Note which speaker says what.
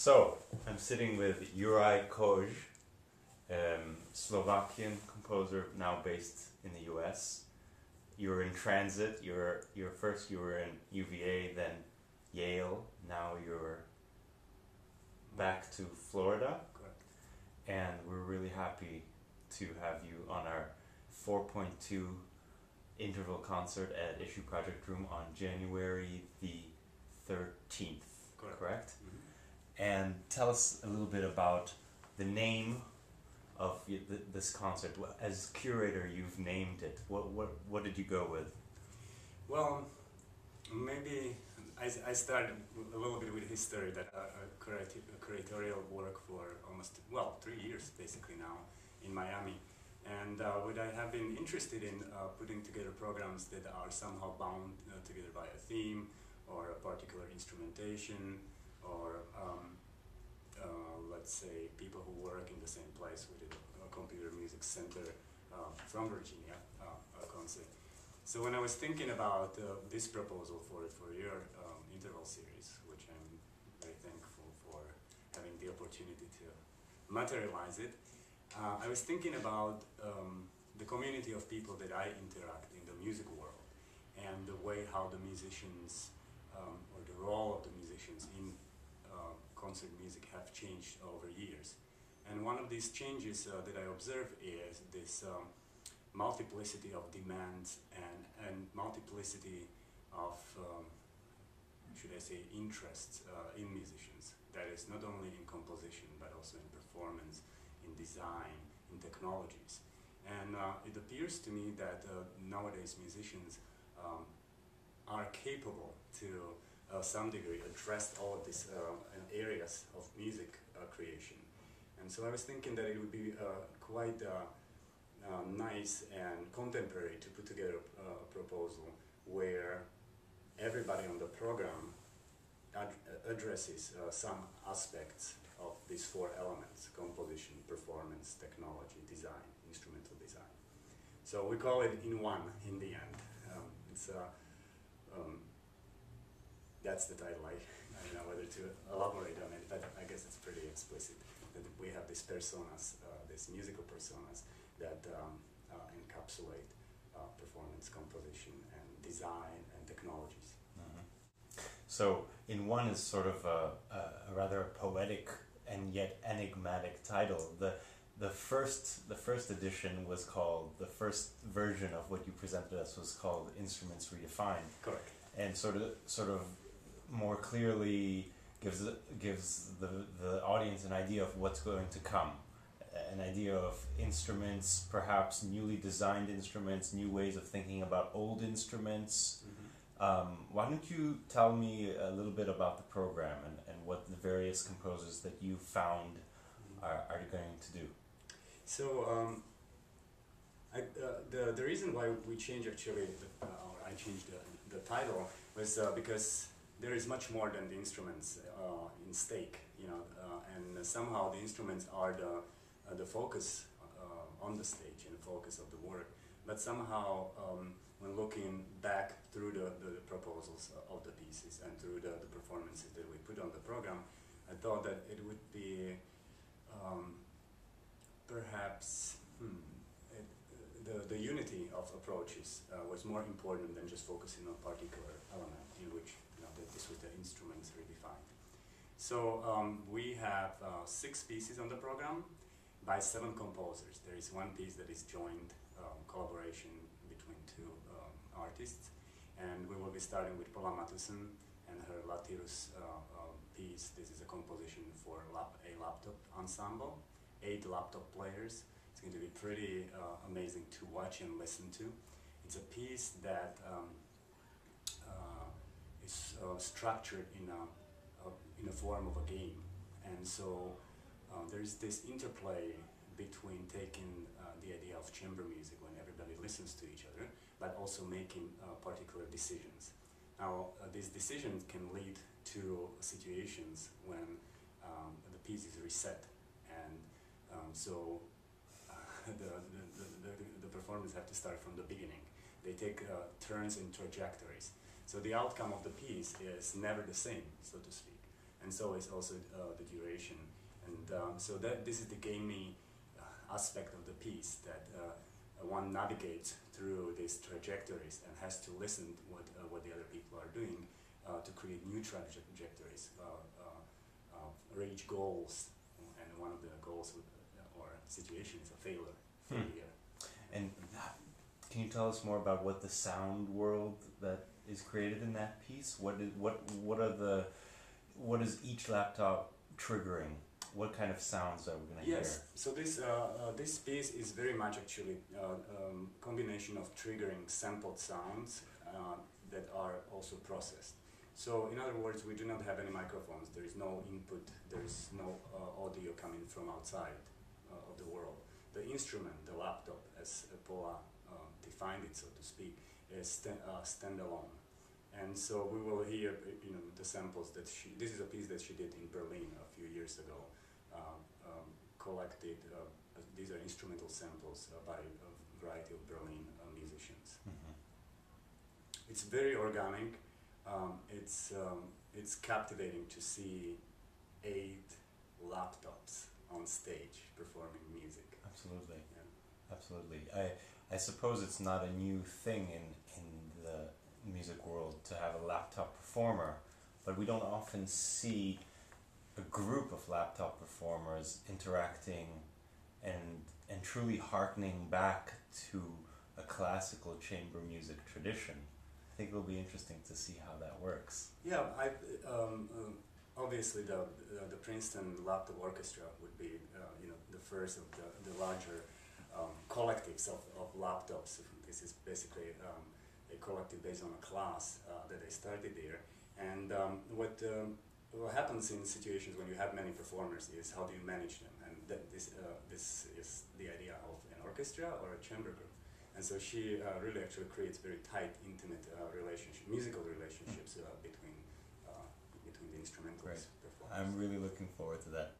Speaker 1: So, I'm sitting with Juraj Kojs, Slovakian composer now based in the US. You were in transit, you were in UVA, then Yale, now you're back to Florida.
Speaker 2: Correct.
Speaker 1: And we're really happy to have you on our 4.2 interval concert at Issue Project Room on January the 13th, correct?
Speaker 2: Mm-hmm.
Speaker 1: And tell us a little bit about the name of this concert. As curator, you've named it. What did you go with?
Speaker 2: Well, maybe I started a little bit with history, that curatorial work for almost 3 years basically now in Miami. And what I have been interested in putting together programs that are somehow bound together by a theme or a particular instrumentation, or let's say people who work in the same place with a computer music center from Virginia concept. So when I was thinking about this proposal for your interval series, which I'm very thankful for having the opportunity to materialize it, I was thinking about the community of people that I interact in the music world, and the way how the musicians or the role of the musicians in concert music have changed over years. And one of these changes that I observe is this multiplicity of demands and multiplicity of, should I say, interests in musicians. That is not only in composition, but also in performance, in design, in technologies. And it appears to me that nowadays musicians are capable to some degree address all of these areas of music creation. And so I was thinking that it would be quite nice and contemporary to put together a proposal where everybody on the program addresses some aspects of these four elements: composition, performance, technology, design, instrumental design. So we call it In One in the end. That's the title. I don't know whether to elaborate on it, but I guess it's pretty explicit that we have these personas, these musical personas that encapsulate performance, composition, and design and technologies.
Speaker 1: Mm-hmm. So, In One is sort of a rather poetic and yet enigmatic title. The first edition was called, the first version of what you presented us was called Instruments Redefined.
Speaker 2: Correct.
Speaker 1: And sort of more clearly gives the audience an idea of what's going to come, an idea of instruments, perhaps newly designed instruments, new ways of thinking about old instruments. Mm-hmm. Why don't you tell me a little bit about the program and what the various composers that you found are going to do?
Speaker 2: So the reason why we changed actually, or I changed the title, was because there is much more than the instruments in stake, and somehow the instruments are the focus on the stage and the focus of the work. But somehow, when looking back through the proposals of the pieces and through the performances that we put on the program, I thought that it would be perhaps the unity of approaches was more important than just focusing on a particular element, in which this was the instruments redefined. So we have 6 pieces on the program by 7 composers. There is one piece that is joint collaboration between 2 artists, and we will be starting with Paula Matthusen and her Lathyrus piece. This is a composition for a laptop ensemble, 8 laptop players. It's going to be pretty amazing to watch and listen to. It's a piece that is structured in a form of a game, and so there is this interplay between taking the idea of chamber music when everybody listens to each other, but also making particular decisions. Now, these decisions can lead to situations when the piece is reset, and so the performers have to start from the beginning. They take turns and trajectories. So the outcome of the piece is never the same, so to speak. and so is also the duration. And so this is the gamey aspect of the piece, that one navigates through these trajectories and has to listen what the other people are doing to create new trajectories, reach goals, and one of the goals or situation is a failure.
Speaker 1: And can you tell us more about what the sound world that is created in that piece? What is each laptop triggering? What kind of sounds are we going to hear?
Speaker 2: Yes, so this piece is very much actually combination of triggering sampled sounds that are also processed. So in other words, we do not have any microphones, there is no input, there is no audio coming from outside of the world. The instrument, the laptop, as Paula defined it, so to speak, is standalone. And so we will hear, the samples that this is a piece that she did in Berlin a few years ago, collected, these are instrumental samples by a variety of Berlin musicians.
Speaker 1: Mm-hmm.
Speaker 2: It's very organic. It's captivating to see 8 laptops on stage performing music.
Speaker 1: Absolutely.
Speaker 2: Yeah.
Speaker 1: Absolutely. I suppose it's not a new thing in the music world to have a laptop performer, but we don't often see a group of laptop performers interacting and truly hearkening back to a classical chamber music tradition. I think it'll be interesting to see how that works.
Speaker 2: Yeah, obviously the Princeton Laptop Orchestra would be the first of the larger collectives of laptops. This is basically a collective based on a class that they started there. And what happens in situations when you have many performers is how do you manage them? And this is the idea of an orchestra or a chamber group. And so she really actually creates very tight, intimate musical relationships between the instrumentalists.
Speaker 1: I'm really looking forward to that.